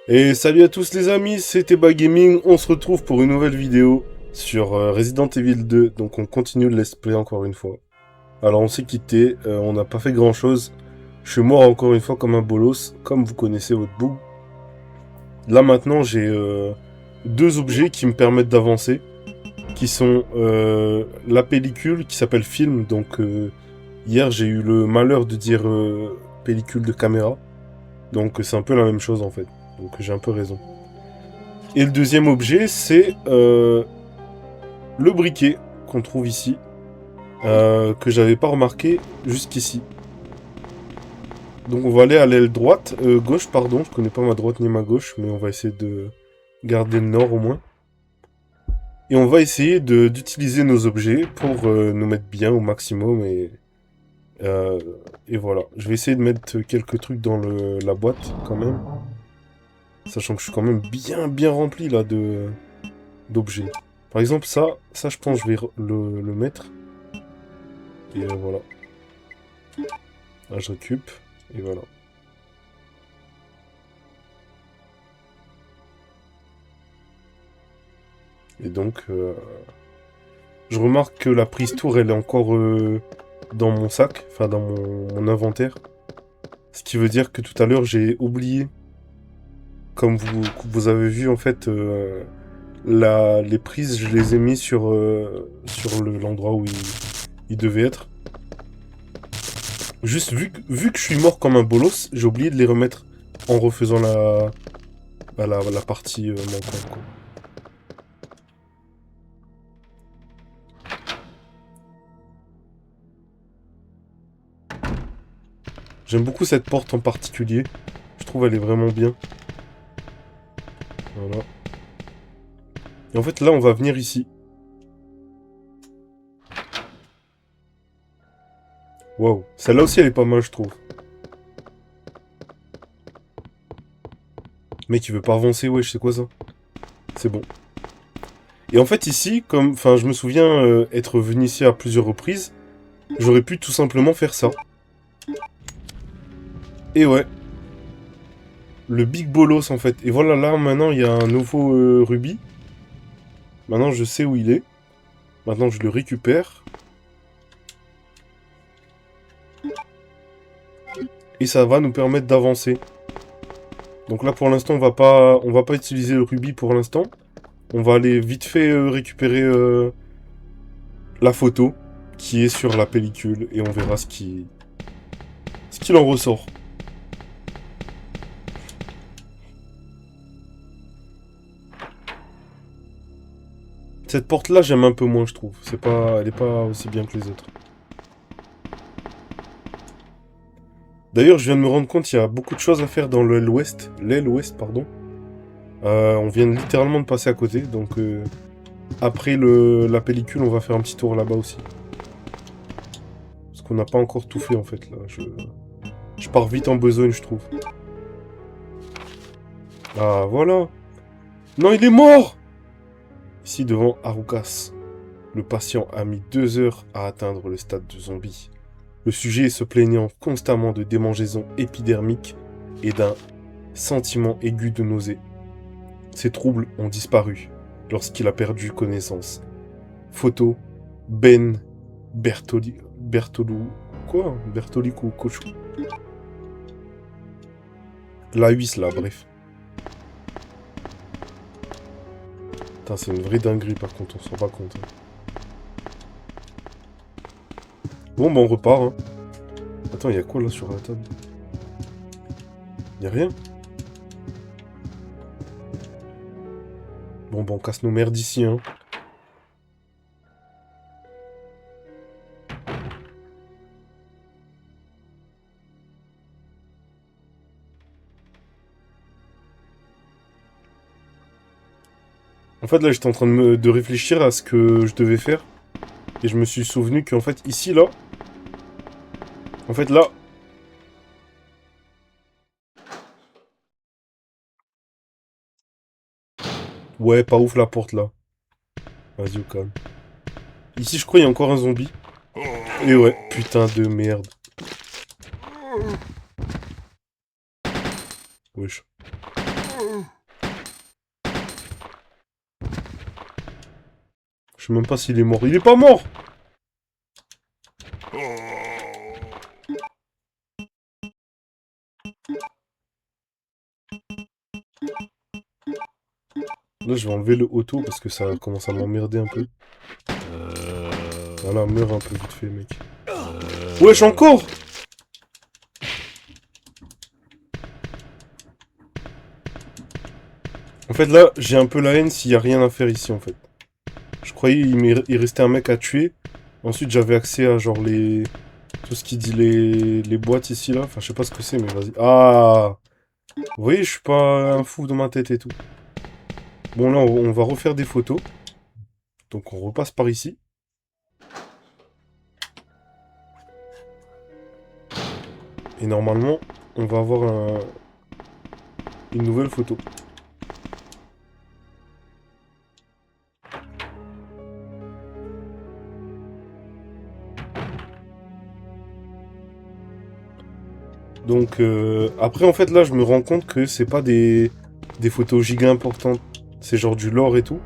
Et salut à tous les amis, c'était Eba Gaming, on se retrouve pour une nouvelle vidéo sur Resident Evil 2, donc on continue le let's play encore une fois. Alors on s'est quitté, on n'a pas fait grand chose, je suis mort encore une fois comme un bolos, comme vous connaissez votre bout. Là maintenant j'ai deux objets qui me permettent d'avancer, qui sont la pellicule qui s'appelle film, donc hier j'ai eu le malheur de dire pellicule de caméra, donc c'est un peu la même chose en fait, donc j'ai un peu raison. Et le deuxième objet, c'est le briquet qu'on trouve ici, que j'avais pas remarqué jusqu'ici. Donc on va aller à l'aile droite, gauche pardon, je connais pas ma droite ni ma gauche, mais on va essayer de garder le nord au moins. Et on va essayer d'utiliser nos objets pour nous mettre bien au maximum euh, et voilà. Je vais essayer de mettre quelques trucs dans la boîte quand même, sachant que je suis quand même bien rempli là d'objets. Par exemple, ça je pense que je vais le mettre. Et voilà. Là, je récup. Et voilà. Et donc, je remarque que la prise tour, elle est encore dans mon sac, enfin dans mon inventaire. Ce qui veut dire que tout à l'heure, j'ai oublié, comme vous avez vu, en fait, les prises, je les ai mis sur l'endroit où ils devaient être. Juste, vu que je suis mort comme un bolos, j'ai oublié de les remettre en refaisant la partie manquante, quoi. J'aime beaucoup cette porte en particulier. Je trouve elle est vraiment bien. Voilà. Et en fait, là, on va venir ici. Waouh. Celle-là aussi, elle est pas mal, je trouve. Mec, il veut pas avancer, wesh, c'est quoi ça? C'est bon. Et en fait, ici, comme... Enfin, je me souviens être venu ici à plusieurs reprises. J'aurais pu tout simplement faire ça. Et ouais. Le Big Bolos, en fait. Et voilà, là, maintenant, il y a un nouveau rubis. Maintenant, je sais où il est. Maintenant, je le récupère. Et ça va nous permettre d'avancer. Donc là, pour l'instant, on va pas utiliser le rubis pour l'instant. On va aller vite fait récupérer la photo qui est sur la pellicule et on verra ce qu'il en ressort. Cette porte-là, j'aime un peu moins, je trouve. Elle est pas aussi bien que les autres. D'ailleurs, je viens de me rendre compte, il y a beaucoup de choses à faire dans l'aile ouest, pardon. On vient littéralement de passer à côté, donc après la pellicule, on va faire un petit tour là-bas aussi. Parce qu'on n'a pas encore tout fait en fait là. Je pars vite en besogne, je trouve. Ah voilà. Non, il est mort! Ici devant Arukas. Le patient a mis 2 heures à atteindre le stade de zombie. Le sujet se plaignant constamment de démangeaisons épidermiques et d'un sentiment aigu de nausée. Ses troubles ont disparu lorsqu'il a perdu connaissance. Photo Ben Bertolou. Quoi? Bertolico Cochou. La huisse là, bref. Putain, c'est une vraie dinguerie par contre, on se rend pas compte. Bon, bah on repart. Hein. Attends, il y a quoi là sur la table? Y a rien? Bon, bah on casse nos merdes ici. Hein. En fait, là, j'étais en train de réfléchir à ce que je devais faire. Et je me suis souvenu qu'en fait, ici, là... En fait, là... Ouais, pas ouf la porte, là. Vas-y, au calme. Ici, je crois, il y a encore un zombie. Et ouais, putain de merde. Wesh. Je sais même pas s'il est mort. Il est pas mort! Là, je vais enlever le auto parce que ça commence à m'emmerder un peu. Voilà, meurs un peu vite fait, mec. Wesh, encore! En fait, là, j'ai un peu la haine s'il y a rien à faire ici, en fait. Je croyais il restait un mec à tuer. Ensuite, j'avais accès à, genre, les... Tout ce qui dit les boîtes ici, là. Enfin, je sais pas ce que c'est, mais vas-y. Ah! Vous voyez, je suis pas un fou dans ma tête et tout. Bon, là, on va refaire des photos. Donc, on repasse par ici. Et normalement, on va avoir une nouvelle photo. Donc, après, en fait, là, je me rends compte que c'est pas des photos giga importantes. C'est genre du lore et tout.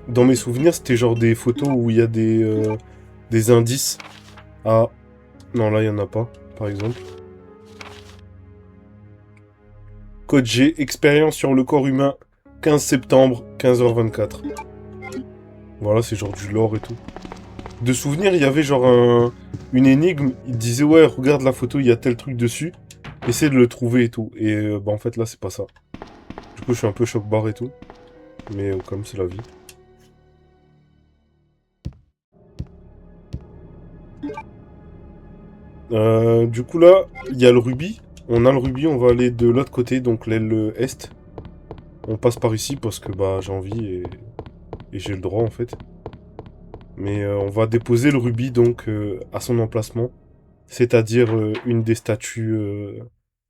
Dans mes souvenirs, c'était genre des photos où il y a des indices. Ah, non, là, il y en a pas, par exemple. Code G, expérience sur le corps humain, 15 septembre, 15h24. Voilà, c'est genre du lore et tout. De souvenir, il y avait genre une énigme. Il disait, ouais, regarde la photo, il y a tel truc dessus. Essaie de le trouver et tout. Et bah, en fait, là, c'est pas ça. Du coup, je suis un peu choc-barre et tout. Mais comme c'est la vie. Du coup, là, il y a le rubis. On a le rubis, on va aller de l'autre côté, donc l'aile est. On passe par ici parce que bah j'ai envie et j'ai le droit en fait. Mais on va déposer le rubis donc à son emplacement, c'est-à-dire une des statues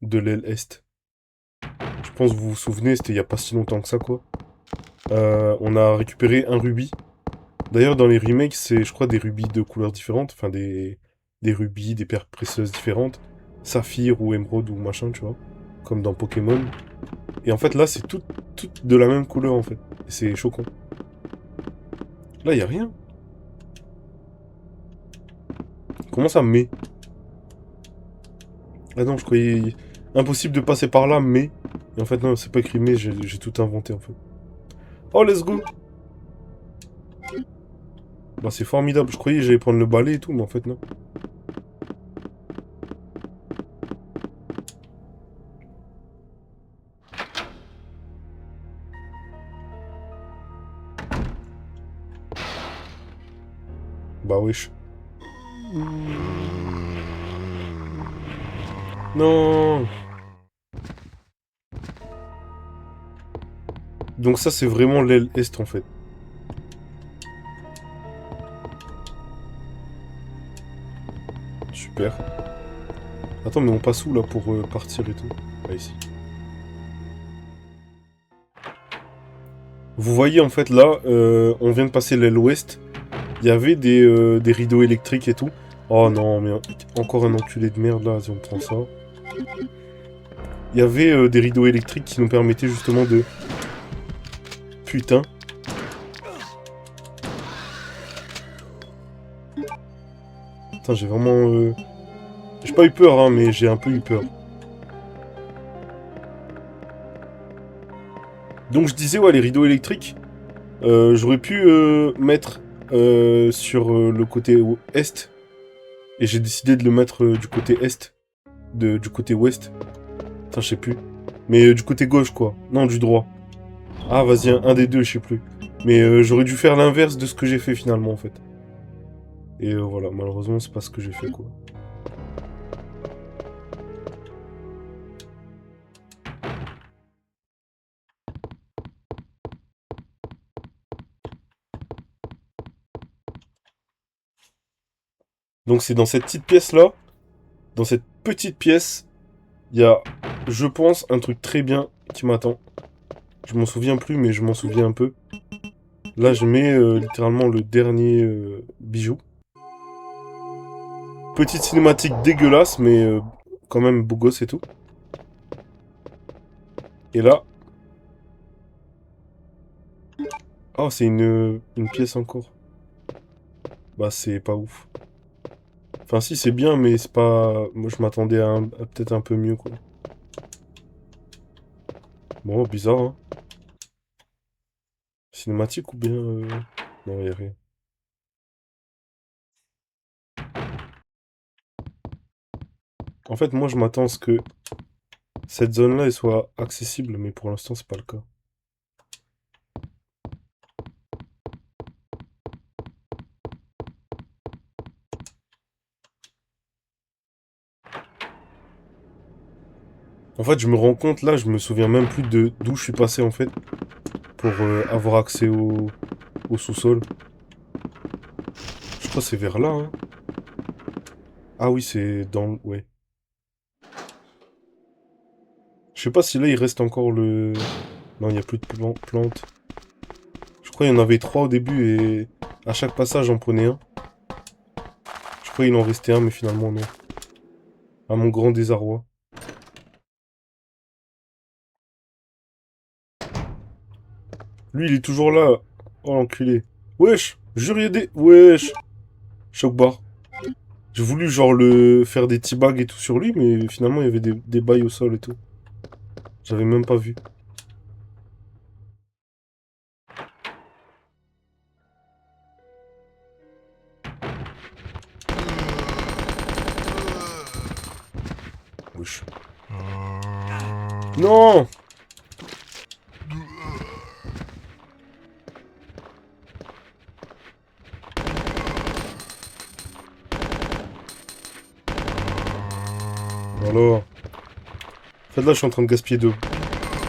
de l'aile est. Je pense que vous vous souvenez, c'était il y a pas si longtemps que ça quoi. On a récupéré un rubis. D'ailleurs dans les remakes, c'est je crois des rubis de couleurs différentes, enfin des rubis, des pierres précieuses différentes, saphir ou émeraude ou machin, tu vois, comme dans Pokémon. Et en fait là, c'est tout de la même couleur en fait. Et c'est choquant. Là, il y a rien. Comment ça, mais? Ah non, je croyais... Impossible de passer par là, mais... Et en fait, non, c'est pas écrit mais, j'ai tout inventé, en fait. Oh, let's go! Bah, c'est formidable. Je croyais que j'allais prendre le balai et tout, mais en fait, non. Bah, wesh. Non! Donc ça, c'est vraiment l'aile est, en fait. Super. Attends, mais on passe où, là, pour partir et tout? Ah, ici. Vous voyez, en fait, là, on vient de passer l'aile ouest. Il y avait des rideaux électriques et tout. Oh non, mais encore un enculé de merde, là, si on prend ça. Il y avait des rideaux électriques qui nous permettaient justement de... Putain. Putain, j'ai vraiment... J'ai pas eu peur, hein, mais j'ai un peu eu peur. Donc je disais, ouais, les rideaux électriques, j'aurais pu mettre sur le côté est. Et j'ai décidé de le mettre du côté est. Du côté ouest. Putain, je sais plus. Mais du côté gauche, quoi. Non, du droit. Ah, vas-y, un des deux, je sais plus. Mais j'aurais dû faire l'inverse de ce que j'ai fait finalement, en fait. Et voilà, malheureusement, c'est pas ce que j'ai fait, quoi. Donc c'est dans cette petite pièce-là, dans cette petite pièce, il y a, je pense, un truc très bien qui m'attend. Je m'en souviens plus, mais je m'en souviens un peu. Là, je mets littéralement le dernier bijou. Petite cinématique dégueulasse, mais quand même beau gosse et tout. Et là, Oh, c'est une pièce encore. Bah, c'est pas ouf. Enfin, si, c'est bien, mais c'est pas... Moi, je m'attendais à peut-être un peu mieux, quoi. Bon, bizarre, hein. Cinématique ou bien... Non, y a rien. En fait, moi, je m'attends à ce que cette zone-là, elle soit accessible, mais pour l'instant, c'est pas le cas. En fait, je me rends compte, là, je me souviens même plus de d'où je suis passé, en fait, pour avoir accès au sous-sol. Je crois que c'est vers là, hein. Ah oui, c'est dans... Ouais. Je sais pas si là, il reste encore le... Non, il n'y a plus de plantes. Je crois qu'il y en avait trois au début et à chaque passage, j'en prenais un. Je crois qu'il en restait un, mais finalement, non. À mon grand désarroi. Lui, il est toujours là. Oh, l'enculé. Wesh, jure, il y a des... Wesh. Choc bar. J'ai voulu, genre, le faire des teabags et tout sur lui, mais finalement, il y avait des bails au sol et tout. J'avais même pas vu. Wesh. Non! Alors. En fait, là, je suis en train de gaspiller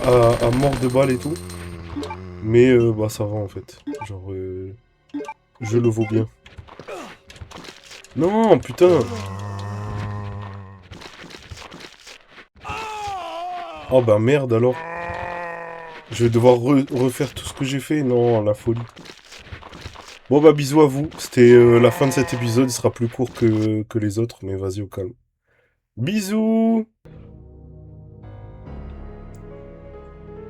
à mort de balles et tout. Mais, bah, ça va, en fait. Genre, je le vaux bien. Non, putain! Oh, bah, merde, alors. Je vais devoir refaire tout ce que j'ai fait. Non, la folie. Bon, bah, bisous à vous. C'était la fin de cet épisode. Il sera plus court que les autres, mais vas-y, au calme. Bisous!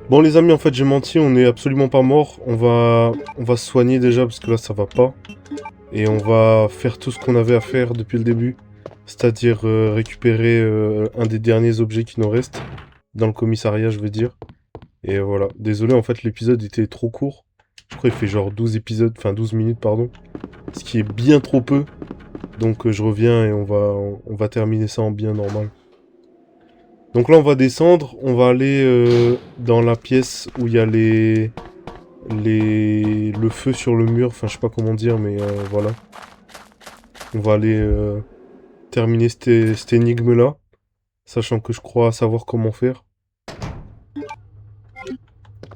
Bon les amis, en fait j'ai menti, on n'est absolument pas mort. On va se soigner déjà parce que là ça va pas. Et on va faire tout ce qu'on avait à faire depuis le début. C'est-à-dire récupérer un des derniers objets qui nous restent. Dans le commissariat je veux dire. Et voilà. Désolé en fait l'épisode était trop court. Je crois qu'il fait genre 12 épisodes, enfin 12 minutes pardon. Ce qui est bien trop peu. Donc je reviens et on va terminer ça en bien normal. Donc là on va descendre, on va aller dans la pièce où il y a le feu sur le mur, enfin je sais pas comment dire, mais voilà. On va aller terminer cette énigme-là, sachant que je crois savoir comment faire.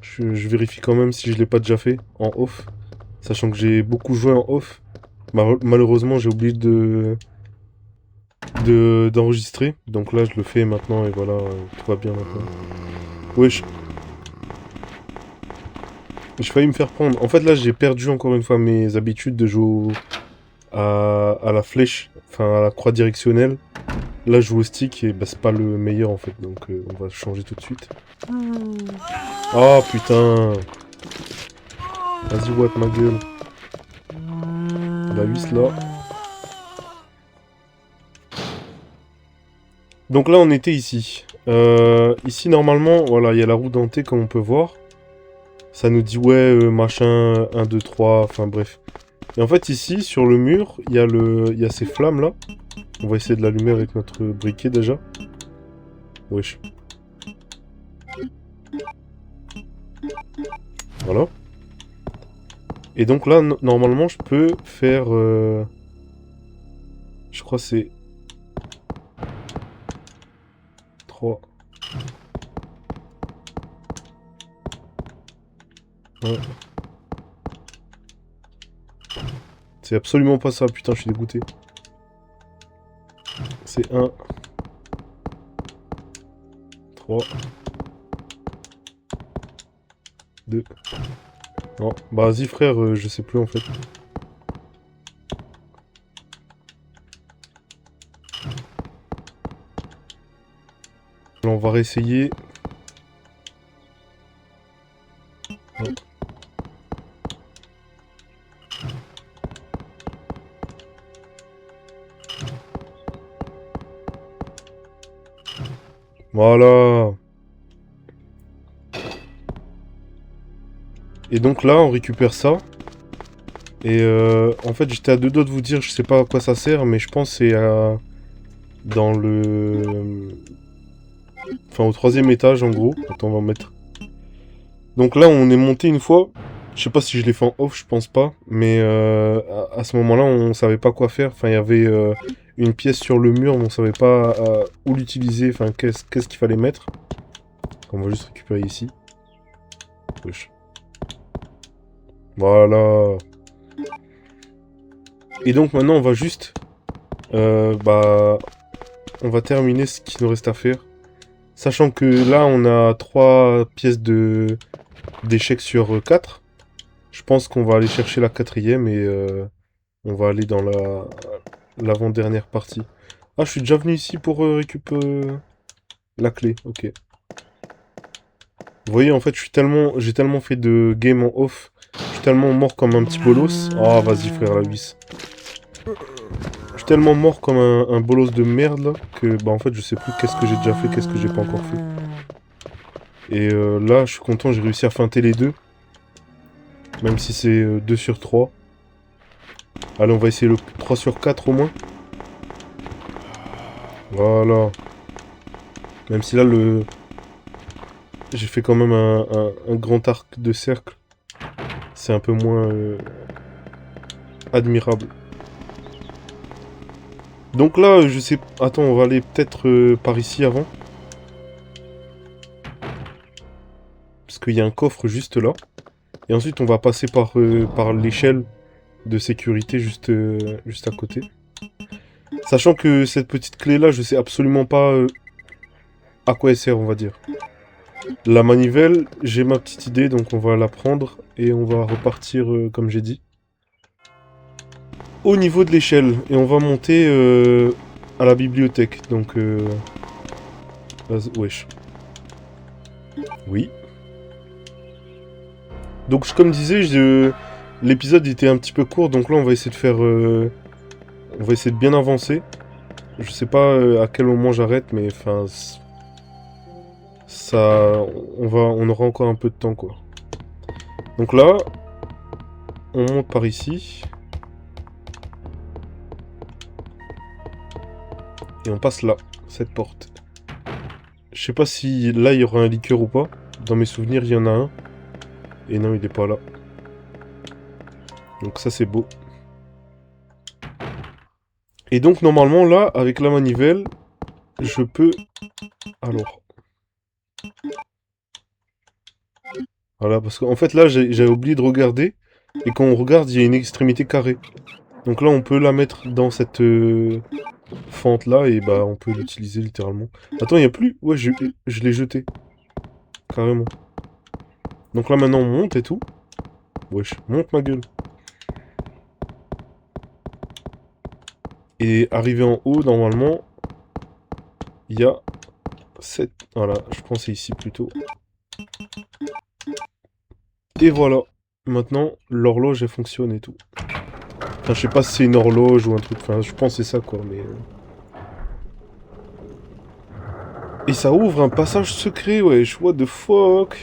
Je vérifie quand même si je l'ai pas déjà fait en off, sachant que j'ai beaucoup joué en off. Malheureusement j'ai oublié d'enregistrer, donc là je le fais maintenant et voilà, tout va bien maintenant. Wesh, j'ai failli me faire prendre. En fait là j'ai perdu encore une fois mes habitudes de jouer à la flèche, enfin à la croix directionnelle. Là, je joue au stick et bah, c'est pas le meilleur en fait, donc on va changer tout de suite. Oh putain! Vas-y, what ma gueule. La vis là. Donc là, on était ici. Ici, normalement, voilà, il y a la roue dentée comme on peut voir. Ça nous dit, ouais, machin, 1, 2, 3, enfin bref. Et en fait, ici, sur le mur, il y a ces flammes là. On va essayer de l'allumer avec notre briquet déjà. Wesh. Voilà. Et donc là, normalement, je peux faire... je crois que c'est 3. Ouais. C'est absolument pas ça, putain, je suis dégoûté. C'est 1, 3, 2. Non, bah vas-y frère, je sais plus en fait. Alors, on va réessayer. Non. Voilà. Et donc là, on récupère ça. Et en fait, j'étais à deux doigts de vous dire, je sais pas à quoi ça sert, mais je pense que c'est dans le... Enfin, au troisième étage, en gros. Attends, on va mettre... Donc là, on est monté une fois. Je sais pas si je l'ai fait en off, je pense pas. Mais à ce moment-là, on savait pas quoi faire. Enfin, il y avait une pièce sur le mur, mais on savait pas où l'utiliser. Enfin, qu'est-ce qu'il fallait mettre. On va juste récupérer ici. Wesh. Voilà. Et donc maintenant, on va juste... bah... On va terminer ce qu'il nous reste à faire. Sachant que là, on a 3 pièces d'échecs sur 4. Je pense qu'on va aller chercher la quatrième et on va aller dans l'avant-dernière partie. Ah, je suis déjà venu ici pour récupérer la clé. Ok. Vous voyez, en fait, j'ai tellement fait de game en off. Je suis tellement mort comme un petit bolos. Ah, vas-y, frère, la vis. Je suis tellement mort comme un bolos de merde, là, que, bah, en fait, je sais plus qu'est-ce que j'ai déjà fait, qu'est-ce que j'ai pas encore fait. Et là, je suis content, j'ai réussi à feinter les deux. Même si c'est 2 sur 3. Allez, on va essayer le 3 sur 4 au moins. Voilà. Même si là, j'ai fait quand même un grand arc de cercle. C'est un peu moins admirable. Donc là, je sais... Attends, on va aller peut-être par ici avant. Parce qu'il y a un coffre juste là. Et ensuite, on va passer par l'échelle de sécurité juste à côté. Sachant que cette petite clé-là, je sais absolument pas à quoi elle sert, on va dire. La manivelle, j'ai ma petite idée, donc on va la prendre et on va repartir, comme j'ai dit, au niveau de l'échelle. Et on va monter à la bibliothèque. Donc, wesh. Oui. Donc, comme disais, l'épisode était un petit peu court, donc là, on va essayer de faire... on va essayer de bien avancer. Je sais pas à quel moment j'arrête, mais enfin... Ça... On aura encore un peu de temps, quoi. Donc là, on monte par ici. Et on passe là, cette porte. Je sais pas si là il y aura un liqueur ou pas. Dans mes souvenirs, il y en a un. Et non, il est pas là. Donc ça, c'est beau. Et donc, normalement, là, avec la manivelle, je peux... Alors... Voilà, parce qu'en fait, là, j'avais oublié de regarder. Et quand on regarde, il y a une extrémité carrée. Donc là, on peut la mettre dans cette fente-là. Et bah, on peut l'utiliser littéralement. Attends, il n'y a plus... Ouais, je l'ai jeté. Carrément. Donc là, maintenant, on monte et tout. Wesh, monte ma gueule. Et arrivé en haut, normalement, il y a cette... Voilà, je pense que c'est ici plutôt. Et voilà. Maintenant, l'horloge, elle fonctionne et tout. Enfin, je sais pas si c'est une horloge ou un truc. Enfin, je pense que c'est ça, quoi, mais... Et ça ouvre un passage secret, wesh. What the fuck?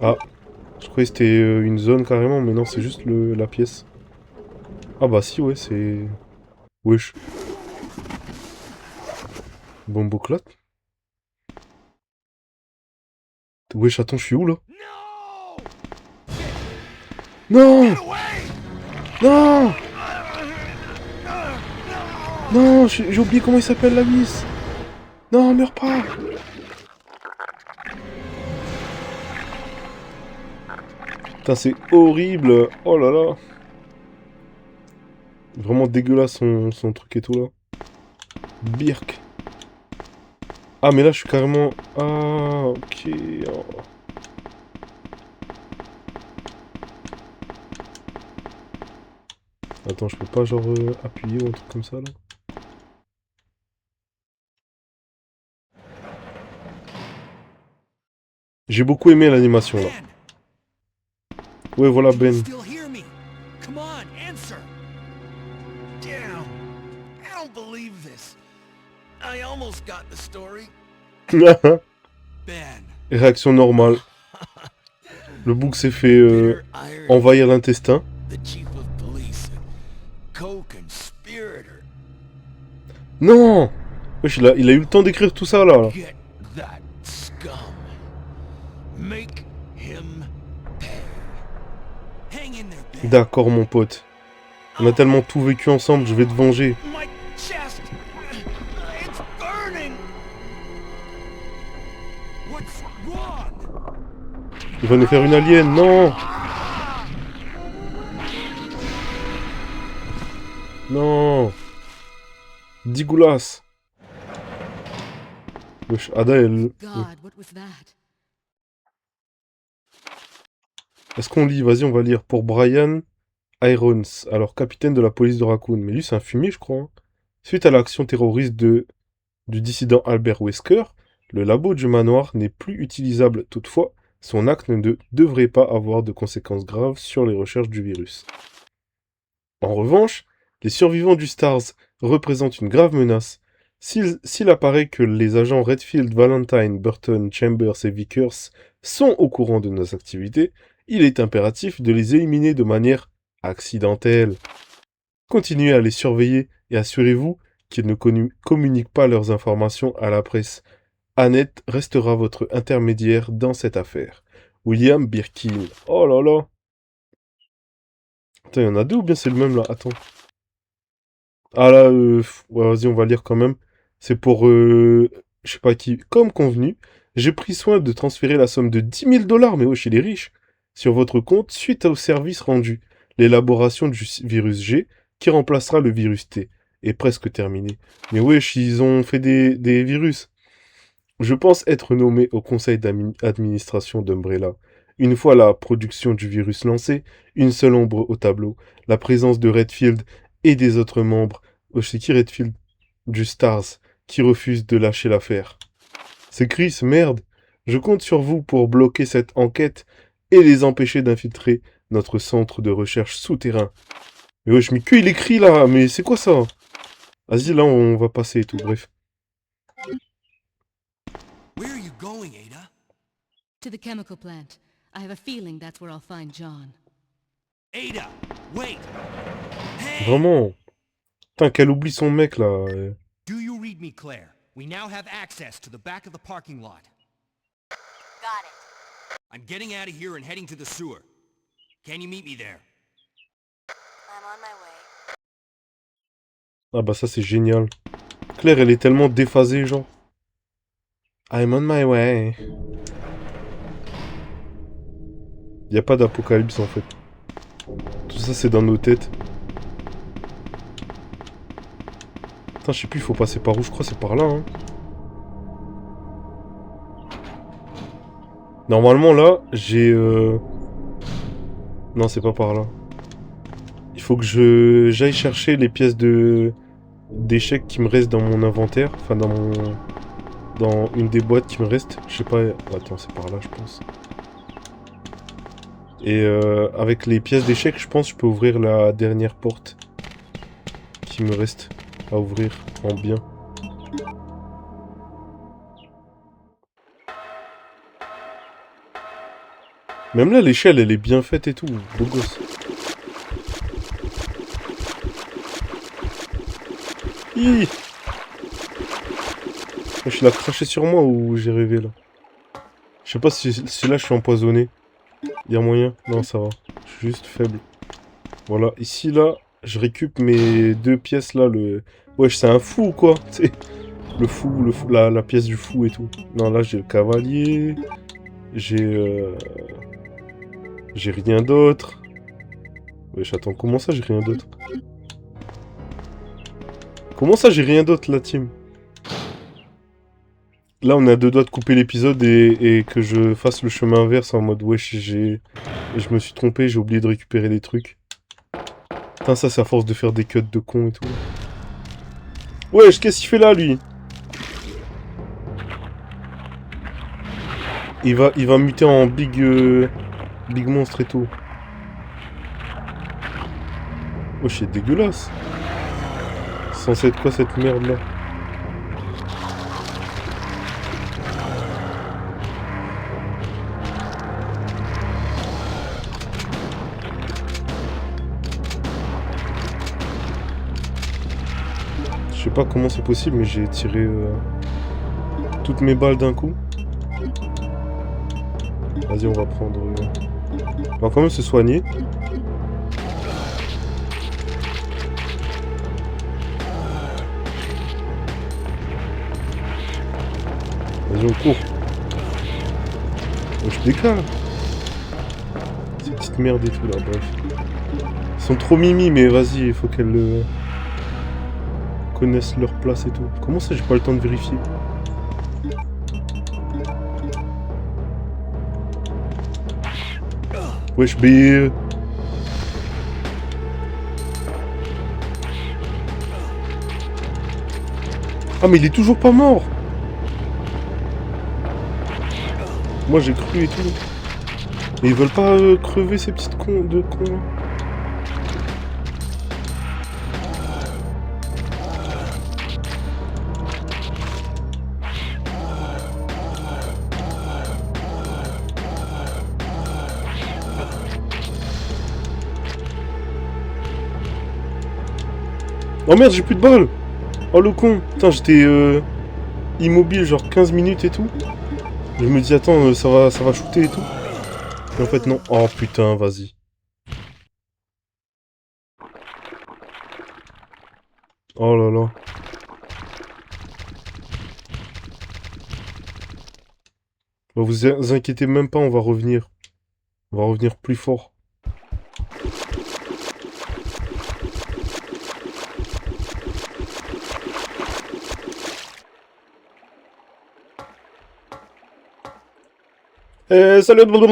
Ah. Je croyais que c'était une zone carrément, mais non, c'est juste la pièce. Ah bah si, ouais, c'est... Wesh. Bomboclate. Wesh, attends, je suis où, là? Non! Non! Non, j'ai oublié comment il s'appelle, la miss. Non, meurs pas! Putain, c'est horrible! Oh là là! Vraiment dégueulasse son truc et tout, là. Birk. Ah, mais là, je suis carrément... Ah, ok. Oh. Attends, je peux pas, genre, appuyer ou un truc comme ça, là? J'ai beaucoup aimé l'animation, là. Ouais, voilà, Ben. Still hear me? Come on, answer. Damn. I don't believe this. almost got the story. Ben. Réaction normale. Le bouc s'est fait Bitter irony. envahir l'intestin. The chief of police, co-conspirator. Non. Wesh, il a eu le temps d'écrire tout ça là. Get that scum. Make him pay. Hang in there, Ben. D'accord mon pote. On a tellement tout vécu ensemble, je vais te venger. My chest. It's burning. What's wrong? Il va nous faire une alien, non. Non. Digoulas. Wesh, Ada, elle... God, what was that? Est-ce qu'on lit? Vas-y, on va lire. Pour Brian Irons, alors capitaine de la police de Raccoon. Mais lui, c'est un fumier, je crois. Hein. Suite à l'action terroriste du dissident Albert Wesker, le labo du manoir n'est plus utilisable. Toutefois, son acte ne devrait pas avoir de conséquences graves sur les recherches du virus. En revanche, les survivants du STARS représentent une grave menace. S'il apparaît que les agents Redfield, Valentine, Burton, Chambers et Vickers sont au courant de nos activités, il est impératif de les éliminer de manière accidentelle. Continuez à les surveiller et assurez-vous qu'ils ne communiquent pas leurs informations à la presse. Annette restera votre intermédiaire dans cette affaire. William Birkin. Oh là là. Attends, il y en a deux ou bien c'est le même là? Attends. Ah là, ouais, vas-y, on va lire quand même. C'est pour, je sais pas qui. Comme convenu, j'ai pris soin de transférer la somme de 10 000 $, mais wesh, il est riche, sur votre compte suite au service rendu. L'élaboration du virus G, qui remplacera le virus T, est presque terminée. Mais wesh, ils ont fait des virus. Je pense être nommé au conseil d'administration d'Umbrella. Une fois la production du virus lancée, une seule ombre au tableau, la présence de Redfield et des autres membres, c'est qui Redfield? Du STARS, qui refusent de lâcher l'affaire. C'est Chris, merde. Je compte sur vous pour bloquer cette enquête et les empêcher d'infiltrer notre centre de recherche souterrain. Mais wesh, mais que il écrit là? Mais c'est quoi ça? Vas-y, là, on va passer et tout, bref. Where are you going, Ada? To the chemical plant. I have a feeling that's where I'll find John. Ada, wait. Hey. Vraiment. Putain, qu'elle oublie son mec là. Do you read me, Claire? We now have access to the back of the parking lot. Got it. I'm getting out of here and heading to the sewer. Can you meet me there? I'm on my way. Ah bah ça c'est génial. Claire, elle est tellement déphasée, genre. I'm on my way. Y a pas d'apocalypse en fait. Tout ça c'est dans nos têtes. Putain, je sais plus, il faut passer par où, je crois, c'est par là, hein. Normalement, là, j'ai... Non, c'est pas par là. Il faut que j'aille chercher les pièces d'échecs qui me restent dans mon inventaire. Enfin, dans une des boîtes qui me reste. Je sais pas... Attends, c'est par là, je pense. Et avec les pièces d'échecs, je pense que je peux ouvrir la dernière porte qui me reste à ouvrir en bien. Même là, l'échelle, elle est bien faite et tout. Beau gosse. Hi. Je l'ai craché sur moi ou j'ai rêvé là? Je sais pas si là je suis empoisonné. Il y a moyen? Non, ça va. Je suis juste faible. Voilà, ici là, je récup mes deux pièces là. Wesh, c'est un fou ou quoi? Le fou, la pièce du fou et tout. Non, là j'ai le cavalier. J'ai rien d'autre. Wesh, attends, comment ça j'ai rien d'autre? Comment ça j'ai rien d'autre la team? Là on est à deux doigts de couper l'épisode et que je fasse le chemin inverse en mode wesh, je me suis trompé, j'ai oublié de récupérer les trucs. Putain, ça c'est à force de faire des cuts de con et tout. Wesh, qu'est-ce qu'il fait là lui? Il va muter en big monstre et tout. Wesh, c'est dégueulasse. C'est censé être quoi cette merde là? sais pas comment c'est possible, mais j'ai tiré toutes mes balles d'un coup. Vas-y, on va prendre... On va quand même se soigner. Vas-y, on court. Je décale. Ces petites merdes et tout là, bref. Ils sont trop mimi, mais vas-y, il faut qu'elles connaissent leur place et tout. Comment ça, j'ai pas le temps de vérifier? Wesh, B. Ah, mais il est toujours pas mort. Moi, j'ai cru et tout. Et ils veulent pas crever ces petites cons de cons. Oh merde, j'ai plus de balles. Oh le con. Putain, j'étais immobile genre 15 minutes et tout. Je me dis attends, ça va shooter et tout. Et en fait non. Oh putain, vas-y. Oh là là. Bah, vous inquiétez même pas, on va revenir. On va revenir plus fort. Salut, bon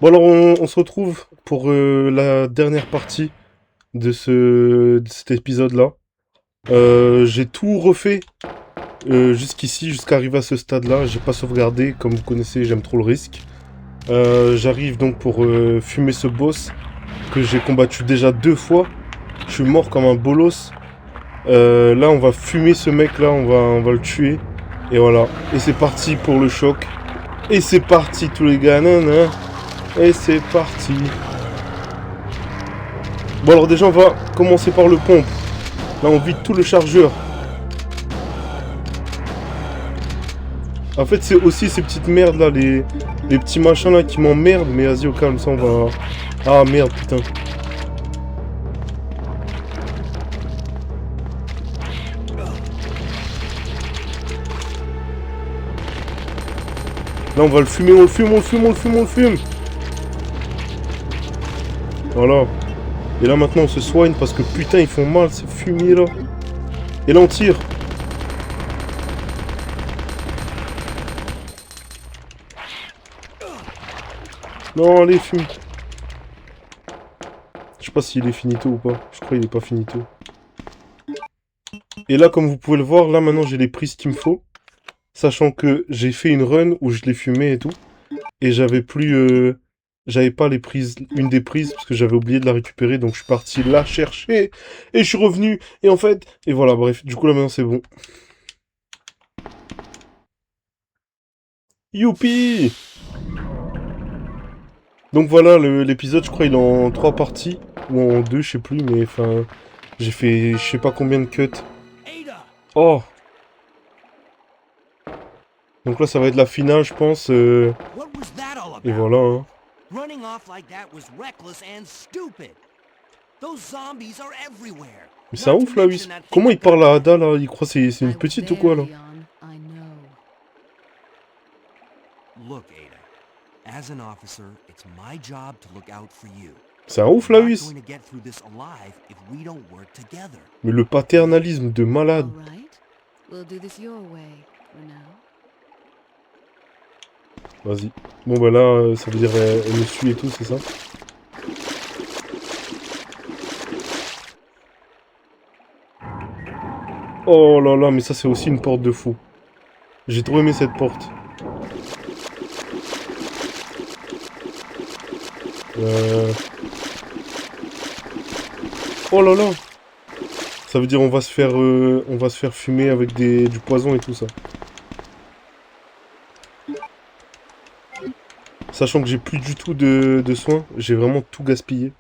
alors on se retrouve pour la dernière partie de cet épisode là. J'ai tout refait jusqu'ici, jusqu'à arriver à ce stade là. J'ai pas sauvegardé, comme vous connaissez, j'aime trop le risque. J'arrive donc pour fumer ce boss que j'ai combattu déjà 2 fois. Je suis mort comme un bolos. Là on va fumer ce mec là, on va le tuer. Et voilà. Et c'est parti pour le choc. Et c'est parti tous les gars. Nanana. Et c'est parti. Bon alors déjà on va commencer par le pompe. Là on vide tout le chargeur. En fait c'est aussi ces petites merdes là, les petits machins là qui m'emmerdent. Mais vas-y au calme, ça on va... Ah merde putain. Là on va le fumer, on le fume, on le fume, on le fume, on le fume. Voilà. Et là maintenant on se soigne parce que putain ils font mal ces fumiers là. Et là on tire. Non allez fume. Je sais pas s'il est finito ou pas. Je crois qu'il est pas finito. Et là comme vous pouvez le voir, là maintenant j'ai les prises qu'il me faut. Sachant que j'ai fait une run où je l'ai fumé et tout. Et j'avais plus... J'avais pas les prises, une des prises, parce que j'avais oublié de la récupérer. Donc je suis parti la chercher. Et je suis revenu. Et en fait... Et voilà, bref. Du coup là maintenant c'est bon. Youpi! Donc voilà, l'épisode je crois il est en 3 parties. Ou en 2, je sais plus. Mais enfin... J'ai fait je sais pas combien de cuts. Oh! Donc là, ça va être la finale, je pense. Et voilà. Hein. Mais c'est un ouf, là, oui. Comment il parle à Ada, là? Il croit que c'est une petite ou quoi, là? C'est un ouf, là, oui. Mais le paternalisme de malade. Vas-y. Bon bah là, ça veut dire elle me suit et tout, c'est ça? Oh là là, mais ça c'est aussi une porte de fou. J'ai trop aimé cette porte. Oh là là. Ça veut dire on va se faire fumer avec du poison et tout ça. Sachant que j'ai plus du tout de soins, j'ai vraiment tout gaspillé.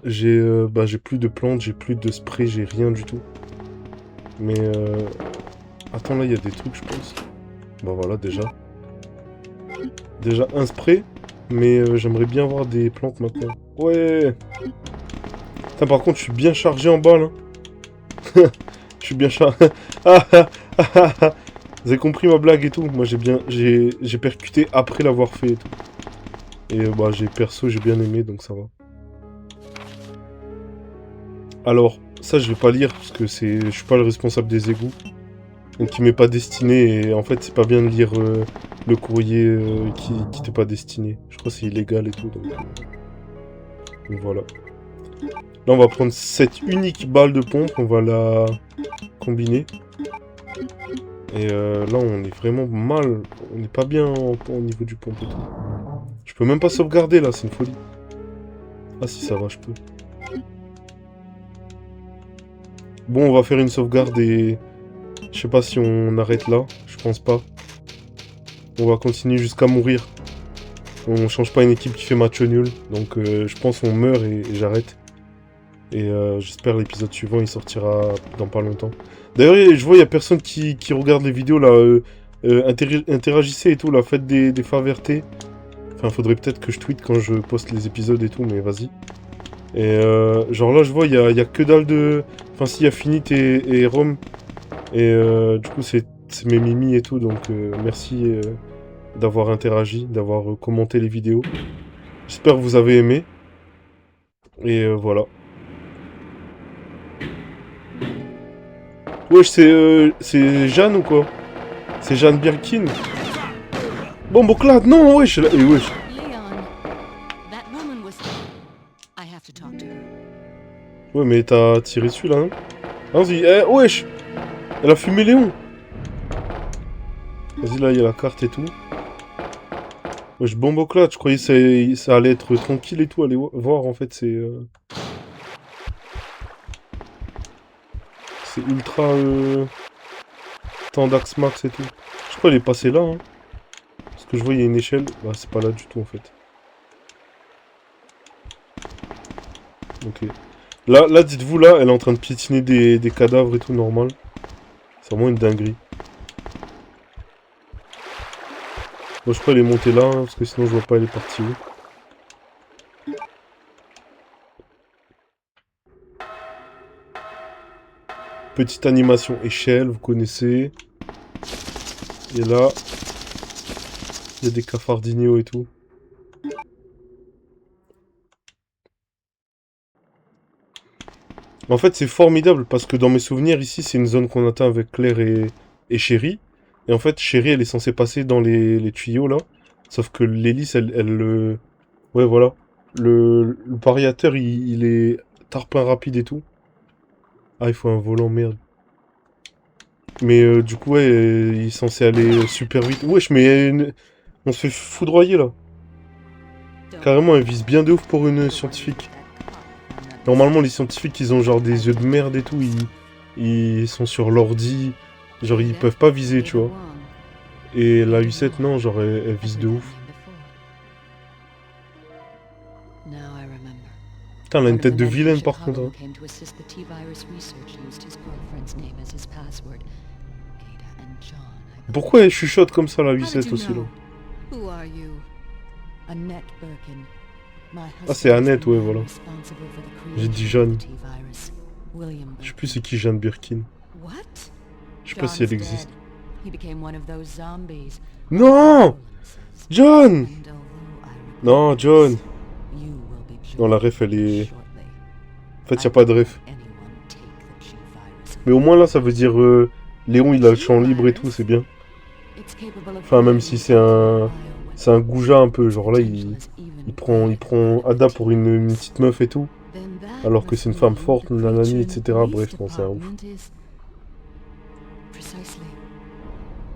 j'ai plus de plantes, j'ai plus de spray, j'ai rien du tout. Mais attends, là il y a des trucs je pense. Bah voilà déjà. Déjà un spray, mais j'aimerais bien avoir des plantes maintenant. Ouais. Putain, par contre je suis bien chargé en bas là. Je suis bien chargé. Vous avez compris ma blague et tout. Moi j'ai percuté après l'avoir fait et tout. Et bah j'ai bien aimé donc ça va. Alors, ça je vais pas lire parce que je suis pas le responsable des égouts. Donc il m'est pas destiné et en fait c'est pas bien de lire le courrier qui t'est pas destiné. Je crois que c'est illégal et tout donc voilà. Là on va prendre cette unique balle de pompe, on va la combiner. Et là on est vraiment mal, on n'est pas bien au niveau du pompe et tout. Je peux même pas sauvegarder là, c'est une folie. Ah si ça va, je peux. Bon on va faire une sauvegarde et... Je sais pas si on arrête là, je pense pas. On va continuer jusqu'à mourir. On change pas une équipe qui fait match nul, donc je pense on meurt et j'arrête. Et j'espère l'épisode suivant il sortira dans pas longtemps. D'ailleurs je vois il y a personne qui regarde les vidéos là, interagissez et tout là, faites des favertés. Enfin faudrait peut-être que je tweete quand je poste les épisodes et tout, mais vas-y. Et genre là je vois il y a que dalle de... Enfin si il y a Finit et Rome. Et du coup c'est mes mimis et tout, donc merci d'avoir interagi, d'avoir commenté les vidéos. J'espère que vous avez aimé. Et voilà. Wesh, c'est Jeanne ou quoi? C'est Jeanne Birkin? Bomboclad, non, wesh, et wesh. Leon, that woman was... I have to talk to her. Ouais, mais t'as tiré dessus là, non? Vas-y, wesh. Elle a fumé Léon. Vas-y, là, il y a la carte et tout. Wesh, Bomboclad, je croyais que ça allait être tranquille et tout, aller voir, en fait, c'est... C'est ultra... Tendax max et tout. Je crois qu'elle est passée là, hein. Parce que je vois, il y a une échelle. Bah, c'est pas là du tout, en fait. Ok. Là dites-vous, là, elle est en train de piétiner des cadavres et tout, normal. C'est vraiment une dinguerie. Moi, je crois qu'elle est montée là, hein, parce que sinon, je vois pas, elle est partie où. Petite animation échelle, vous connaissez. Et là, il y a des cafardignos et tout. En fait, c'est formidable parce que dans mes souvenirs, ici, c'est une zone qu'on atteint avec Claire et Chérie. Et en fait, Chérie, elle est censée passer dans les tuyaux là. Sauf que l'hélice, elle ouais, voilà. Le pariateur, il est tarpin rapide et tout. Ah, il faut un volant, merde. Mais du coup, ouais, il est censé aller super vite. Wesh, mais on se fait foudroyer là. Carrément, elle vise bien de ouf pour une scientifique. Normalement, les scientifiques, ils ont genre des yeux de merde et tout. Ils sont sur l'ordi. Genre, ils peuvent pas viser, tu vois. Et la U7, non, genre, elle vise de ouf. Putain, elle a une tête de vilaine par contre. Hein. Pourquoi elle chuchote comme ça, la U7 aussi, là? Ah, c'est Annette, ouais, voilà. J'ai dit Jeanne. Je sais plus c'est qui Jeanne Birkin. Je sais pas si elle existe. Non! John! Non, John! Non, la ref, elle est... En fait, y a pas de ref. Mais au moins, là, ça veut dire... Léon, il a le champ libre et tout, c'est bien. Enfin, même si c'est un... C'est un goujat un peu, genre là, il prend Ada pour une petite meuf et tout. Alors que c'est une femme forte, nanani, etc. Bref, non, c'est un ouf.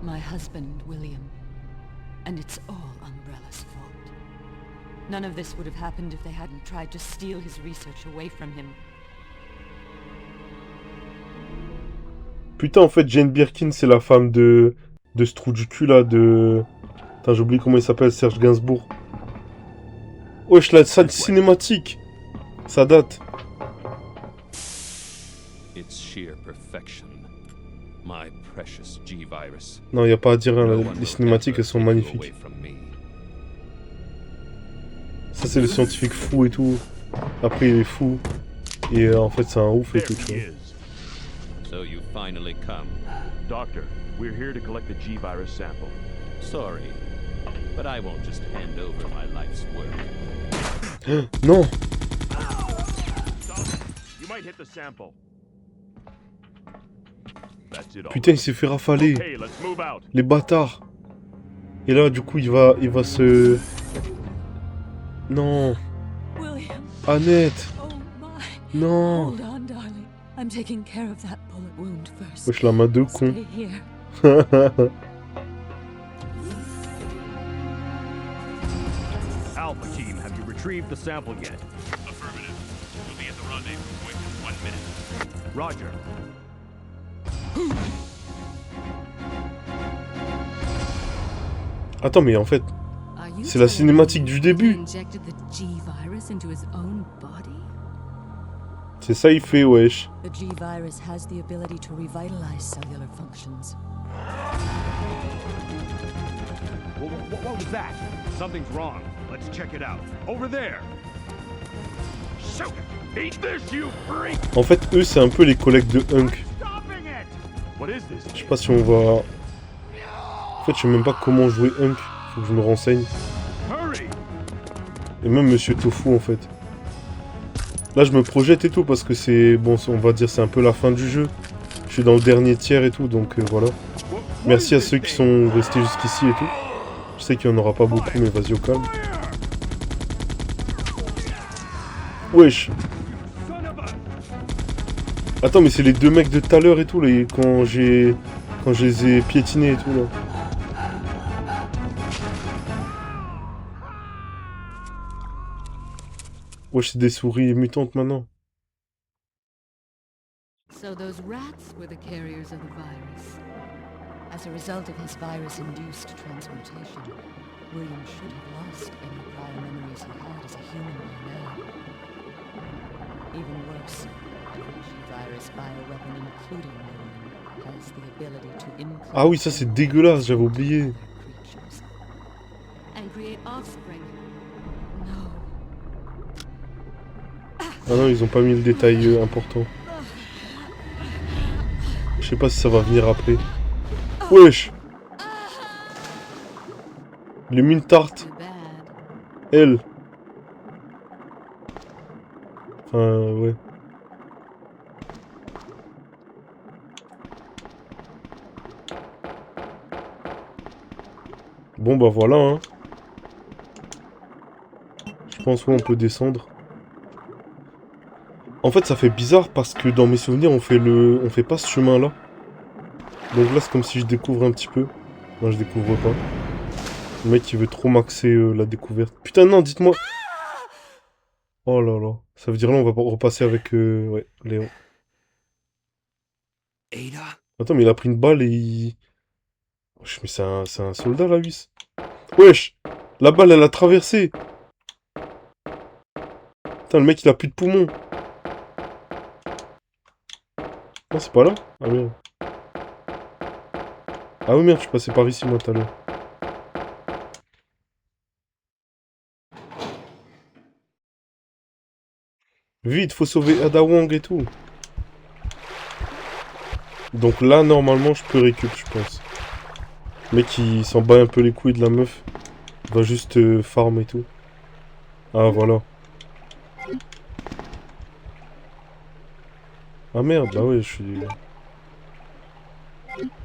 My husband, William. And it's all Umbrella's fault. None of this would have happened if they hadn't tried to steal his research away from him. Putain, en fait, Jane Birkin, c'est la femme de ce trou du cul, là, de... Putain, j'ai oublié comment il s'appelle, Serge Gainsbourg. Wesh, la salle cinématique. Ça date. It's sheer perfection. My precious G-Virus. Non, y a pas à dire, hein, No one les will cinématiques, ever elles sont take you magnifiques. away from me. Ça, c'est le scientifique fou et tout. Après, il est fou. Et en fait, c'est un ouf et There tout, tu he vois. is. So you finally come. Doctor, we're here to collect the G-Virus sample. Sorry, but I won't just hand over my life's work. Non! You might hit the sample. That's it all. Putain, il s'est fait rafaler. Okay, let's move out. Les bâtards. Et là, du coup, il va se... Non. William, Annette. oh my. Non. Hold on, darling. I'm taking care of that bullet wound first. Wesh, la main de con. Stay here. Alpha team, have you retrieved the sample yet? Affirmative. We'll be at the rendezvous point in 1 minute. Roger. Attends, mais en fait, Are you c'est la telling cinématique me du he début. injected the G-virus into his own body? C'est ça, il fait, wesh. The G virus has the ability to revitalize cellular functions. What was that? Something's wrong. Let's check it out. Over there. Shoot it! Eat this, you freak! En fait, eux, c'est un peu les collègues de Hunk. Stopping it! What is this? Je sais pas si on va... En fait, je sais même pas comment jouer Hunk. Faut que je me renseigne. Hurry! Et même Monsieur Tofu, en fait. Là, je me projette et tout, parce que c'est... Bon, on va dire, c'est un peu la fin du jeu. Je suis dans le dernier tiers et tout, donc voilà. Merci à ceux qui sont restés jusqu'ici et tout. Je sais qu'il y en aura pas beaucoup, mais vas-y au calme. Wesh. Attends, mais c'est les deux mecs de tout à l'heure et tout, là, quand je les ai piétinés et tout, là. Wesh, c'est des souris mutantes maintenant. So those rats were the carriers of the virus. As a result of his virus-induced transmutation, William should have lost any prior memories he had as a human by now. Even worse, every G-virus bioweapon, including William, has the ability to implant Ah oui, ça c'est dégueulasse, j'avais oublié. other creatures. And create offspring. No. Ah non, ils ont pas mis le détail important. Je sais pas si ça va venir après. Wesh. Les mines tarte, Too bad. elle. Enfin, ouais. Bon bah voilà, hein. Je pense qu'on peut descendre. En fait, ça fait bizarre parce que dans mes souvenirs, on fait pas ce chemin-là. Donc là, c'est comme si je découvre un petit peu. Non, je découvre pas. Le mec, il veut trop maxer la découverte. Putain, non, dites-moi. Oh là là. Ça veut dire là, on va repasser avec ouais, Léon. Ada? Attends, mais il a pris une balle et il... Wesh, mais c'est un soldat, là, lui. Wesh! La balle, elle a traversé. Putain, le mec, il a plus de poumons. Non, c'est pas là? Ah merde. Ah oui, merde, je suis passé par ici, moi, tout à l'heure. Vite, faut sauver Ada Wong et tout. Donc là, normalement, je peux récup, je pense. Le mec, il s'en bat un peu les couilles de la meuf. Il va juste farm et tout. Ah, voilà. Ah merde, bah ouais, je suis...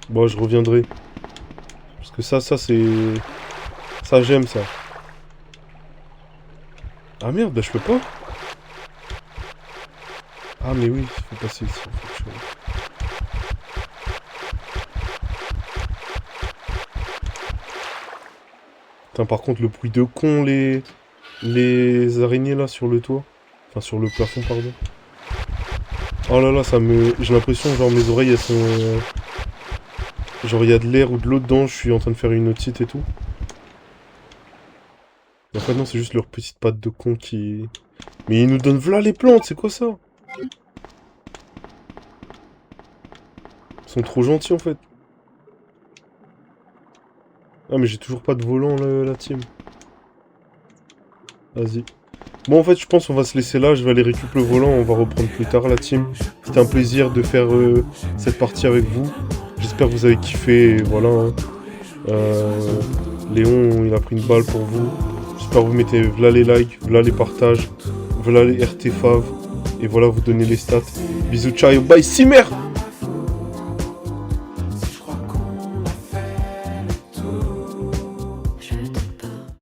Bon, je reviendrai. Parce que ça c'est... Ça, j'aime, ça. Ah merde, bah je peux pas. Ah mais oui, il faut passer ici. Putain, par contre, le bruit de con, les araignées, là, sur le toit. Enfin, sur le plafond, pardon. Oh là là, ça me... J'ai l'impression que genre mes oreilles elles sont... Genre il y a de l'air ou de l'eau dedans, je suis en train de faire une otite et tout. Et en fait non, c'est juste leurs petites pattes de con qui Mais ils nous donnent v'là les plantes, c'est quoi ça? Ils sont trop gentils en fait. Ah mais j'ai toujours pas de volant la team. Vas-y. Bon en fait je pense qu'on va se laisser là, je vais aller récupérer le volant, on va reprendre plus tard la team. C'était un plaisir de faire cette partie avec vous. J'espère que vous avez kiffé, et voilà. Hein. Léon il a pris une balle pour vous. J'espère que vous mettez v'là les likes, v'là les partages, v'là les RT fav. Et voilà vous donnez les stats. Bisous, ciao, bye, Simer.